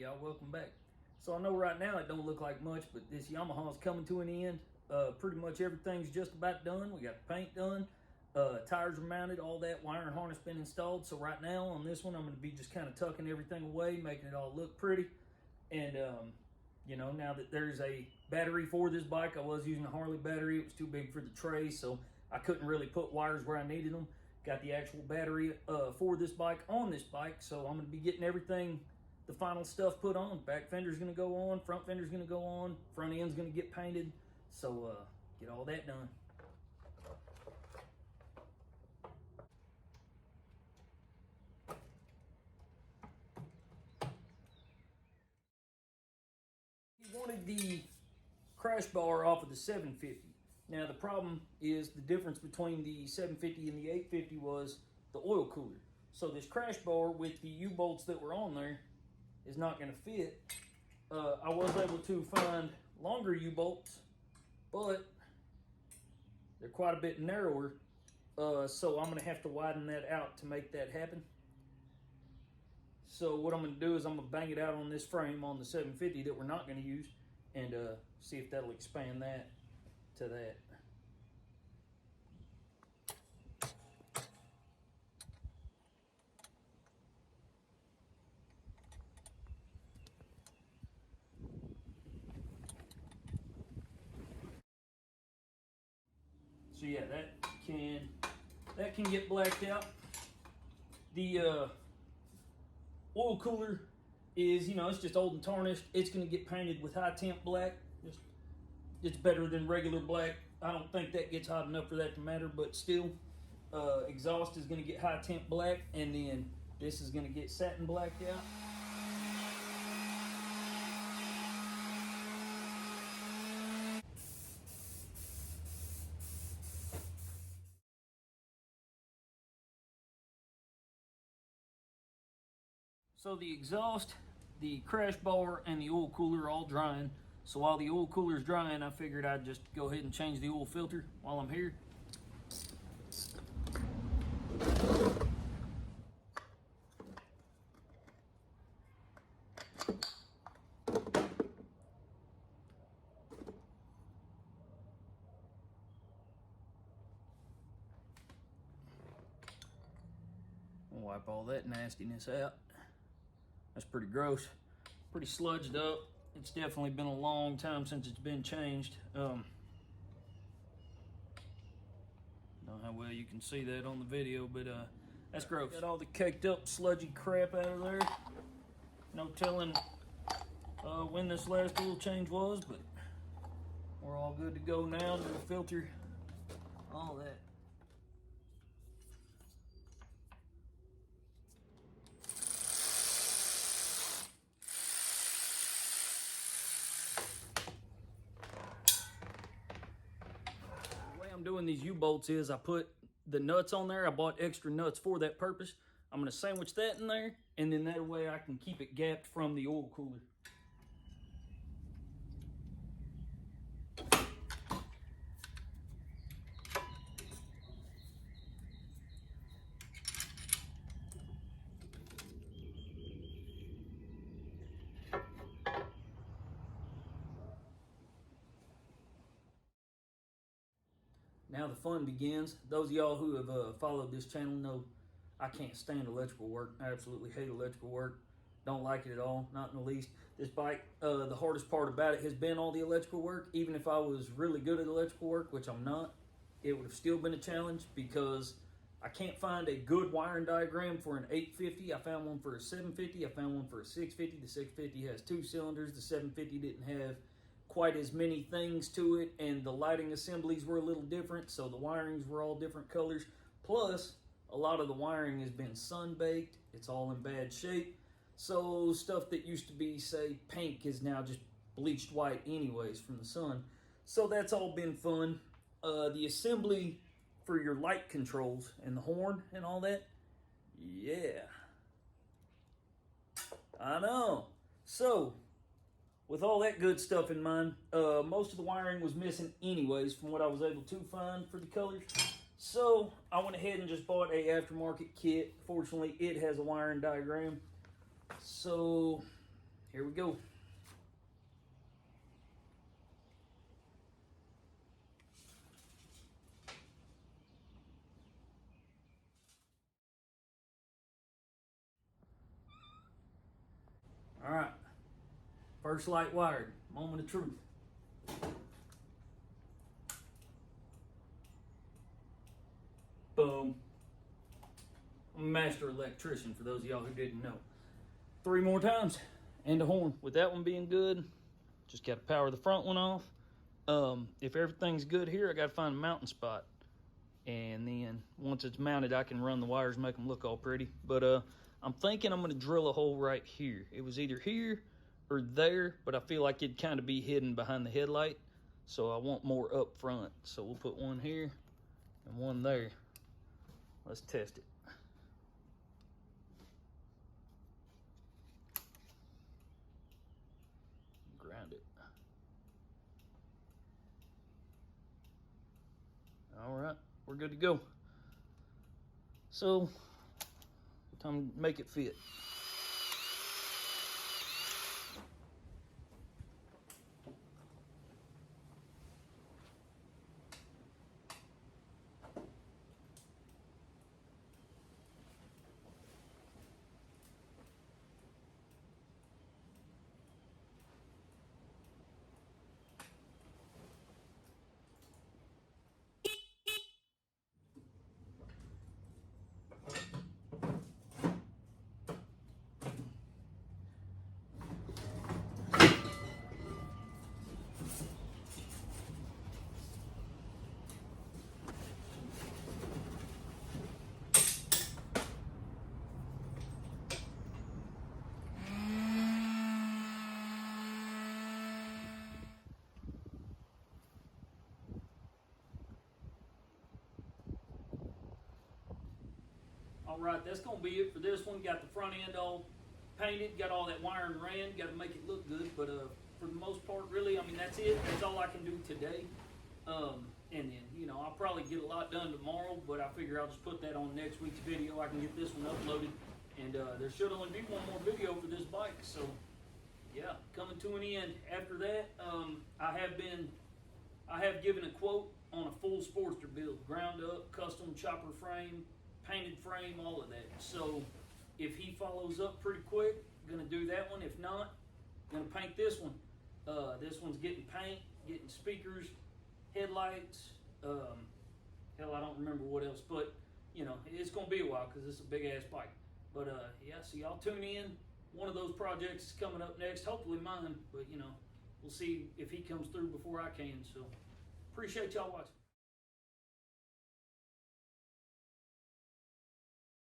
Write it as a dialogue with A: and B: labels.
A: y'all, welcome back. So I know right now it don't look like much, but this Yamaha's coming to an end. Pretty much everything's just about done. We got the paint done, tires are mounted, all that wiring harness been installed. So right now on this one, I'm going to be just kind of tucking everything away, making it all look pretty. And you know, now that there's a battery for this bike, I was using a Harley battery. It was too big for the tray, so I couldn't really put wires where I needed them. Got the actual battery for this bike on this bike, so I'm going to be getting everything, the final stuff put on. Back fender's going to go on, front fender's going to go on, front end's going to get painted, so get all that done. He wanted the crash bar off of the 750. Now the problem is the difference between the 750 and the 850 was the oil cooler. So this crash bar with the U-bolts that were on there is not going to fit. I was able to find longer U-bolts, but they're quite a bit narrower. So I'm going to have to widen that out to make that happen. So what I'm going to do is I'm going to bang it out on this frame on the 750 that we're not going to use, and see if that'll expand that to that. So yeah, that can get blacked out. The oil cooler is, you know, it's just old and tarnished. It's going to get painted with high temp black. It's better than regular black. I don't think that gets hot enough for that to matter, but still, exhaust is going to get high temp black, and then this is going to get satin blacked out. So the exhaust, the crash bar, and the oil cooler are all drying. So while the oil cooler is drying, I figured I'd just go ahead and change the oil filter while I'm here. Wipe all that nastiness out. That's pretty gross, pretty sludged up. It's definitely been a long time since it's been changed. Don't know how well you can see that on the video, but that's gross. Got all the caked up sludgy crap out of there. No telling when this last oil change was, but we're all good to go now. New filter, all that. I'm doing these U-bolts is I put the nuts on there. I bought extra nuts for that purpose. I'm going to sandwich that in there, and then that way I can keep it gapped from the oil cooler. Now the fun begins. Those of y'all who have followed this channel know I can't stand electrical work. I absolutely hate electrical work. Don't like it at all, not in the least. This bike, the hardest part about it has been all the electrical work. Even if I was really good at electrical work, which I'm not, it would have still been a challenge because I can't find a good wiring diagram for an 850. I found one for a 750. I found one for a 650. The 650 has 2 cylinders. The 750 didn't have quite as many things to it, and the lighting assemblies were a little different, so the wirings were all different colors. Plus, a lot of the wiring has been sun-baked. It's all in bad shape. So stuff that used to be, say, pink is now just bleached white anyways from the sun. So that's all been fun. The assembly for your light controls and the horn and all that, yeah. I know. So, with all that good stuff in mind, most of the wiring was missing anyways from what I was able to find for the colors. So I went ahead and just bought a aftermarket kit. Fortunately, it has a wiring diagram. So here we go. All right, first light wired, moment of truth. Boom. I'm a master electrician for those of y'all who didn't know. 3 more times and a horn. With that one being good, just got to power the front one off. If everything's good here, I got to find a mounting spot. And then once it's mounted, I can run the wires, make them look all pretty. But I'm thinking I'm going to drill a hole right here. It was either here or there, but I feel like it'd kind of be hidden behind the headlight. So I want more up front. So we'll put one here and one there. Let's test it. Ground it. All right, we're good to go. So, time to make it fit. All right, that's gonna be it for this one. Got the front end all painted, got all that wiring ran, got to make it look good. But for the most part, really, I mean, that's it. That's all I can do today. And then, you know, I'll probably get a lot done tomorrow, but I figure I'll just put that on next week's video. I can get this one uploaded, and there should only be one more video for this bike. So, yeah, coming to an end. After that, I have given a quote on a full Sportster build, ground up, custom chopper frame, painted frame, all of that. So if he follows up pretty quick, gonna do that one. If not, gonna paint this one. This one's getting paint, getting speakers, headlights. Hell, I don't remember what else, but you know, it's gonna be a while because it's a big ass bike. But yeah, so y'all tune in. One of those projects is coming up next, hopefully mine, but you know, we'll see if he comes through before I can. So appreciate y'all watching.